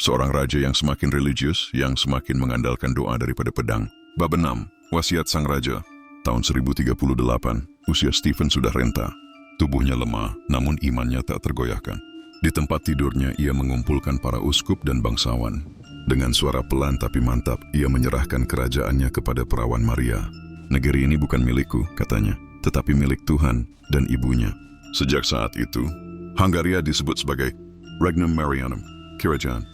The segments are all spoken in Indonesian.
Seorang raja yang semakin religius, yang semakin mengandalkan doa daripada pedang. Bab 6. Wasiat Sang Raja. Tahun 1038, usia Stephen sudah renta. Tubuhnya lemah, namun imannya tak tergoyahkan. Di tempat tidurnya ia mengumpulkan para uskup dan bangsawan. Dengan suara pelan tapi mantap, ia menyerahkan kerajaannya kepada perawan Maria. Negeri ini bukan milikku, katanya, tetapi milik Tuhan dan ibunya. Sejak saat itu, Hungaria disebut sebagai Regnum Marianum, Kerajaan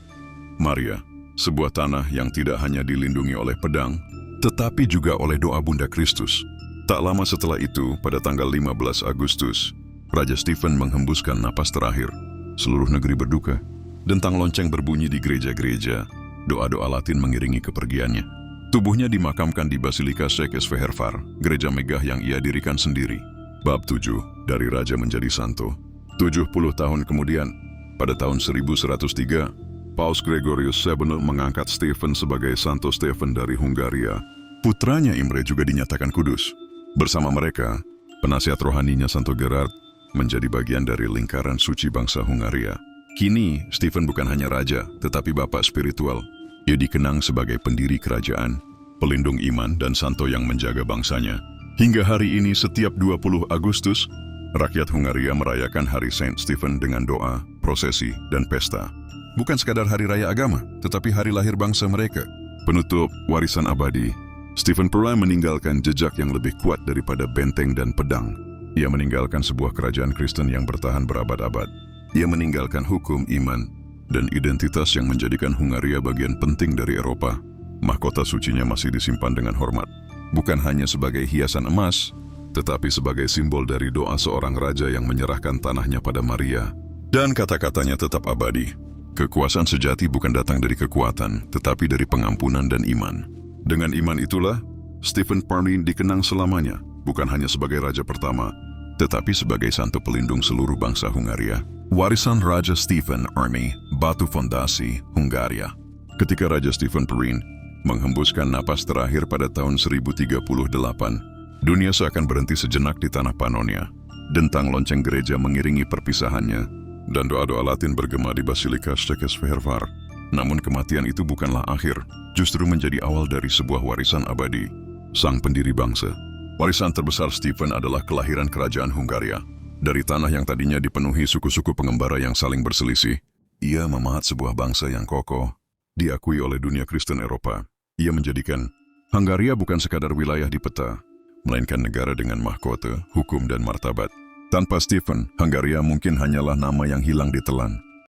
Maria, sebuah tanah yang tidak hanya dilindungi oleh pedang, tetapi juga oleh doa Bunda Kristus. Tak lama setelah itu, pada tanggal 15 Agustus, Raja Stephen menghembuskan napas terakhir. Seluruh negeri berduka. Dentang lonceng berbunyi di gereja-gereja. Doa-doa Latin mengiringi kepergiannya. Tubuhnya dimakamkan di Basilika Székesfehérvár, gereja megah yang ia dirikan sendiri. Bab 7. Dari Raja menjadi Santo. 70 tahun kemudian, pada tahun 1103, Paus Gregorius VII mengangkat Stephen sebagai Santo Stephen dari Hungaria. Putranya Imre juga dinyatakan kudus. Bersama mereka, penasihat rohaninya Santo Gerard menjadi bagian dari lingkaran suci bangsa Hungaria. Kini, Stephen bukan hanya raja, tetapi bapak spiritual. Ia dikenang sebagai pendiri kerajaan, pelindung iman dan santo yang menjaga bangsanya. Hingga hari ini setiap 20 Agustus, rakyat Hungaria merayakan Hari Saint Stephen dengan doa, prosesi, dan pesta. Bukan sekadar hari raya agama, tetapi hari lahir bangsa mereka. Penutup warisan abadi, Stephen pernah meninggalkan jejak yang lebih kuat daripada benteng dan pedang. Ia meninggalkan sebuah kerajaan Kristen yang bertahan berabad-abad. Ia meninggalkan hukum, iman, dan identitas yang menjadikan Hungaria bagian penting dari Eropa. Mahkota sucinya masih disimpan dengan hormat. Bukan hanya sebagai hiasan emas, tetapi sebagai simbol dari doa seorang raja yang menyerahkan tanahnya pada Maria. Dan kata-katanya tetap abadi. Kekuasaan sejati bukan datang dari kekuatan, tetapi dari pengampunan dan iman. Dengan iman itulah, Stephen Parry dikenang selamanya, bukan hanya sebagai raja pertama, tetapi sebagai santo pelindung seluruh bangsa Hungaria. Warisan Raja Stephen Army, batu fondasi Hungaria. Ketika Raja Stephen Parry menghembuskan napas terakhir pada tahun 1038, dunia seakan berhenti sejenak di tanah Pannonia. Dentang lonceng gereja mengiringi perpisahannya, dan doa-doa Latin bergema di Basilika Székesfehérvár. Namun kematian itu bukanlah akhir, justru menjadi awal dari sebuah warisan abadi. Sang pendiri bangsa. Warisan terbesar Stephen adalah kelahiran kerajaan Hungaria. Dari tanah yang tadinya dipenuhi suku-suku pengembara yang saling berselisih, ia memahat sebuah bangsa yang kokoh, diakui oleh dunia Kristen Eropa. Ia menjadikan Hungaria bukan sekadar wilayah di peta, melainkan negara dengan mahkota, hukum dan martabat. Tanpa Stephen, Hungaria mungkin hanyalah nama yang hilang ditelan.